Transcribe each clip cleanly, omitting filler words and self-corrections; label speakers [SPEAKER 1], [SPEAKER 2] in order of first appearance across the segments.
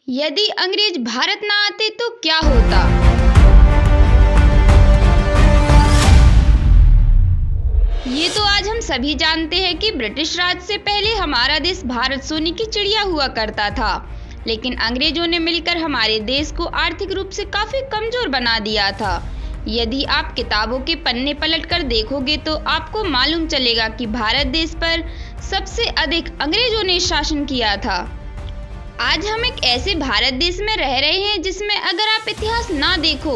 [SPEAKER 1] यदि अंग्रेज भारत ना आते तो क्या होता। ये तो आज हम सभी जानते हैं कि ब्रिटिश राज से पहले हमारा देश भारत सोने की चिड़िया हुआ करता था, लेकिन अंग्रेजों ने मिलकर हमारे देश को आर्थिक रूप से काफी कमजोर बना दिया था। यदि आप किताबों के पन्ने पलटकर देखोगे तो आपको मालूम चलेगा कि भारत देश पर सबसे अधिक अंग्रेजों ने शासन किया था। आज हम एक ऐसे भारत देश में रह रहे हैं जिसमें अगर आप इतिहास ना देखो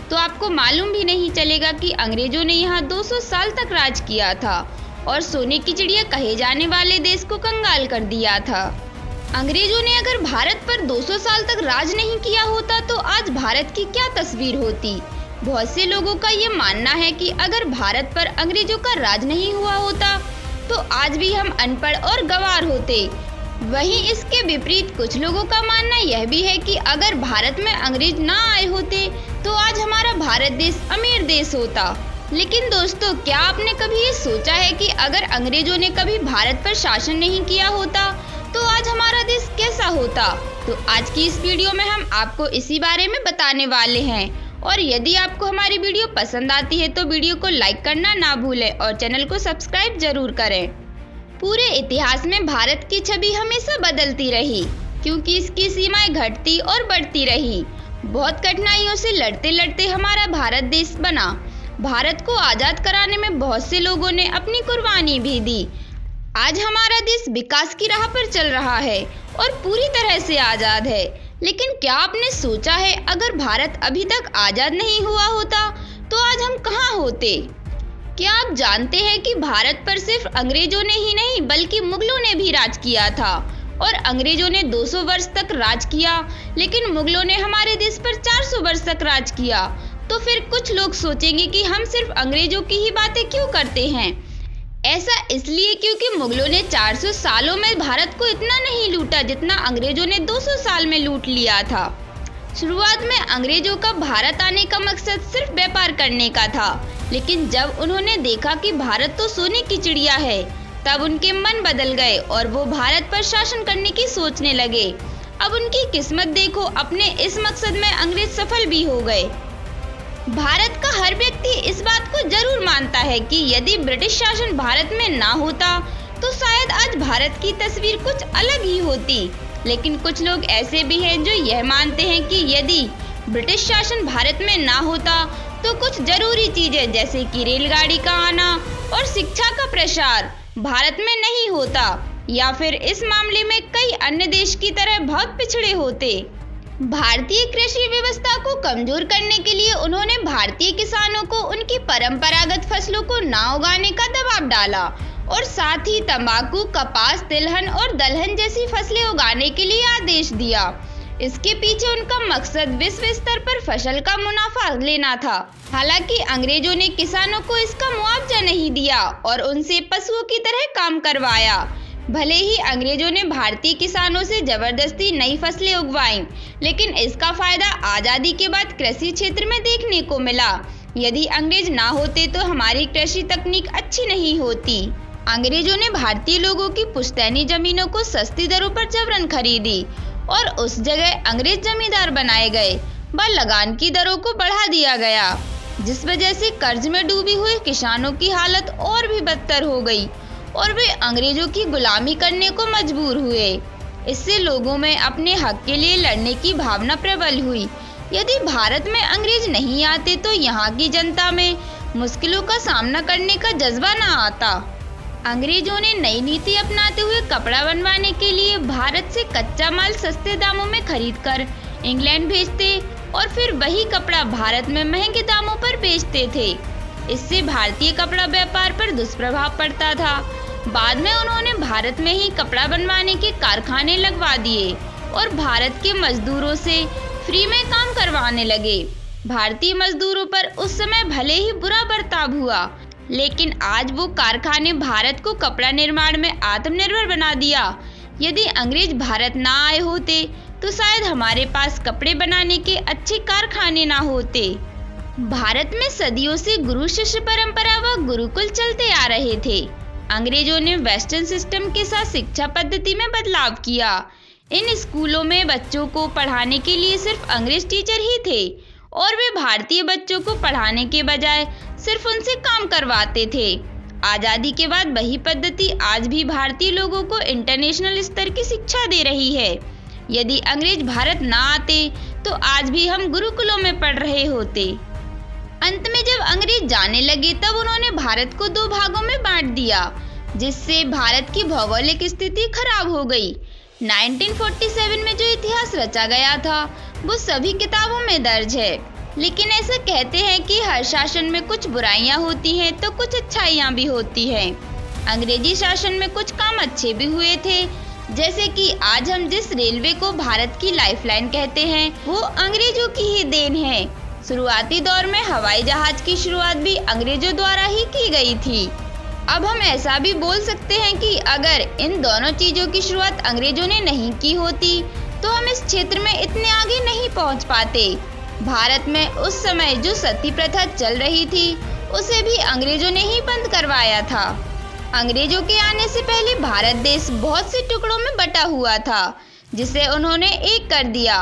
[SPEAKER 1] तो आपको मालूम भी नहीं चलेगा कि अंग्रेजों ने यहाँ 200 साल तक राज किया था और सोने की चिड़िया कहे जाने वाले देश को कंगाल कर दिया था। अंग्रेजों ने अगर भारत पर 200 साल तक राज नहीं किया होता तो आज भारत की क्या तस्वीर होती। बहुत से लोगों का ये मानना है कि अगर भारत पर अंग्रेजों का राज नहीं हुआ होता तो आज भी हम अनपढ़ और गंवार होते। वहीं इसके विपरीत कुछ लोगों का मानना यह भी है कि अगर भारत में अंग्रेज ना आए होते तो आज हमारा भारत देश अमीर देश होता। लेकिन दोस्तों, क्या आपने कभी ये सोचा है कि अगर अंग्रेजों ने कभी भारत पर शासन नहीं किया होता तो आज हमारा देश कैसा होता। तो आज की इस वीडियो में हम आपको इसी बारे में बताने वाले हैं। और यदि आपको हमारी वीडियो पसंद आती है तो वीडियो को लाइक करना ना भूलें और चैनल को सब्सक्राइब जरूर करें। पूरे इतिहास में भारत की छवि हमेशा बदलती रही क्योंकि इसकी सीमाएं घटती और बढ़ती रही। बहुत कठिनाइयों से लड़ते लड़ते हमारा भारत देश बना। भारत को आजाद कराने में बहुत से लोगों ने अपनी कुर्बानी भी दी। आज हमारा देश विकास की राह पर चल रहा है और पूरी तरह से आजाद है। लेकिन क्या आपने सोचा है अगर भारत अभी तक आजाद नहीं हुआ होता तो आज हम कहाँ होते। क्या आप जानते हैं कि भारत पर सिर्फ अंग्रेजों ने ही नहीं बल्कि मुगलों ने भी राज किया था। और अंग्रेजों ने 200 वर्ष तक राज किया, लेकिन मुगलों ने हमारे देश पर 400 वर्ष तक राज किया। तो फिर कुछ लोग सोचेंगे कि हम सिर्फ अंग्रेजों की ही बातें क्यों करते हैं। ऐसा इसलिए क्योंकि मुगलों ने 400 सालों में भारत को इतना नहीं लूटा जितना अंग्रेजों ने 200 साल में लूट लिया था। शुरुआत में अंग्रेजों का भारत आने का मकसद सिर्फ व्यापार करने का था, लेकिन जब उन्होंने देखा कि भारत तो सोने की चिड़िया है तब उनके मन बदल गए और वो भारत पर शासन करने की सोचने लगे। अब उनकी किस्मत देखो, अपने इस मकसद में अंग्रेज सफल भी हो गए। भारत का हर व्यक्ति इस बात को जरूर मानता है कि यदि ब्रिटिश शासन भारत में ना होता तो शायद आज भारत की तस्वीर कुछ अलग ही होती। लेकिन कुछ लोग ऐसे भी हैं जो यह मानते हैं कि यदि ब्रिटिश शासन भारत में ना होता तो कुछ जरूरी चीजें जैसे कि रेलगाड़ी का आना और शिक्षा का प्रसार भारत में नहीं होता, या फिर इस मामले में कई अन्य देश की तरह बहुत पिछड़े होते। भारतीय कृषि व्यवस्था को कमजोर करने के लिए उन्होंने भारतीय किसानों को उनकी परंपरागत फसलों को ना उगाने का दबाव डाला और साथ ही तंबाकू, कपास, तिलहन और दलहन जैसी फसलें उगाने के लिए आदेश दिया। इसके पीछे उनका मकसद विश्व स्तर पर फसल का मुनाफा लेना था। हालांकि अंग्रेजों ने किसानों को इसका मुआवजा नहीं दिया और उनसे पशुओं की तरह काम करवाया। भले ही अंग्रेजों ने भारतीय किसानों से जबरदस्ती नई फसलें उगवाईं, लेकिन इसका फायदा आजादी के बाद कृषि क्षेत्र में देखने को मिला। यदि अंग्रेज ना होते तो हमारी कृषि तकनीक अच्छी नहीं होती। अंग्रेजों ने भारतीय लोगों की पुश्तैनी जमीनों को सस्ती दरों पर जबरन खरीदी और उस जगह अंग्रेज जमींदार बनाए गए। व लगान की दरों को बढ़ा दिया गया, जिस वजह से कर्ज में डूबी हुई किसानों की हालत और भी बदतर हो गई और वे अंग्रेजों की गुलामी करने को मजबूर हुए। इससे लोगों में अपने हक के लिए लड़ने की भावना प्रबल हुई। यदि भारत में अंग्रेज नहीं आते तो यहाँ की जनता में मुश्किलों का सामना करने का जज्बा न आता। अंग्रेजों ने नई नीति अपनाते हुए कपड़ा बनवाने के लिए भारत से कच्चा माल सस्ते दामों में खरीदकर इंग्लैंड भेजते और फिर वही कपड़ा भारत में महंगे दामों पर बेचते थे। इससे भारतीय कपड़ा व्यापार पर दुष्प्रभाव पड़ता था। बाद में उन्होंने भारत में ही कपड़ा बनवाने के कारखाने लगवा दिए और भारत के मजदूरों से फ्री में काम करवाने लगे। भारतीय मजदूरों पर उस समय भले ही बुरा बर्ताव हुआ, लेकिन आज वो कारखाने भारत को कपड़ा निर्माण में आत्मनिर्भर बना दिया। यदि अंग्रेज भारत ना आए होते तो शायद हमारे पास कपड़े बनाने के अच्छे कारखाने ना होते। भारत में सदियों से गुरु शिष्य परंपरा व गुरुकुल चलते आ रहे थे। अंग्रेजों ने वेस्टर्न सिस्टम के साथ शिक्षा पद्धति में बदलाव किया। इन स्कूलों में बच्चों को पढ़ाने के लिए सिर्फ अंग्रेज टीचर ही थे और वे भारतीय बच्चों को पढ़ाने के बजाय सिर्फ उनसे काम करवाते थे। आज़ादी के बाद वही पद्धति आज भी भारतीय लोगों को इंटरनेशनल स्तर की शिक्षा दे रही है। यदि अंग्रेज भारत ना आते तो आज भी हम गुरुकुलों में पढ़ रहे होते। अंत में जब अंग्रेज जाने लगे तब उन्होंने भारत को 2 भागों में बांट दिया, जिससे भारत की भौगोलिक स्थिति खराब हो गई। 1947 में जो इतिहास रचा गया था वो सभी किताबों में दर्ज है, लेकिन ऐसा कहते हैं कि हर शासन में कुछ बुराइयां होती हैं तो कुछ अच्छाइयां भी होती हैं। अंग्रेजी शासन में कुछ काम अच्छे भी हुए थे, जैसे कि आज हम जिस रेलवे को भारत की लाइफलाइन कहते हैं वो अंग्रेजों की ही देन है। शुरुआती दौर में हवाई जहाज की शुरुआत भी अंग्रेजों द्वारा ही की गई थी। अब हम ऐसा भी बोल सकते हैं कि अगर इन दोनों चीजों की शुरुआत अंग्रेजों ने नहीं की होती तो हम इस क्षेत्र में इतने आगे नहीं पहुंच पाते। भारत में उस समय जो सती प्रथा चल रही थी उसे भी अंग्रेजों ने ही बंद करवाया था। अंग्रेजों के आने से पहले भारत देश बहुत से टुकड़ों में बटा हुआ था, जिसे उन्होंने एक कर दिया।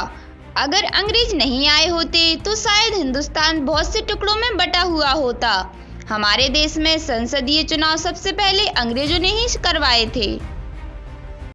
[SPEAKER 1] अगर अंग्रेज नहीं आए होते तो शायद हिंदुस्तान बहुत से टुकड़ों में बटा हुआ होता। हमारे देश में संसदीय चुनाव सबसे पहले अंग्रेजों ने ही करवाए थे।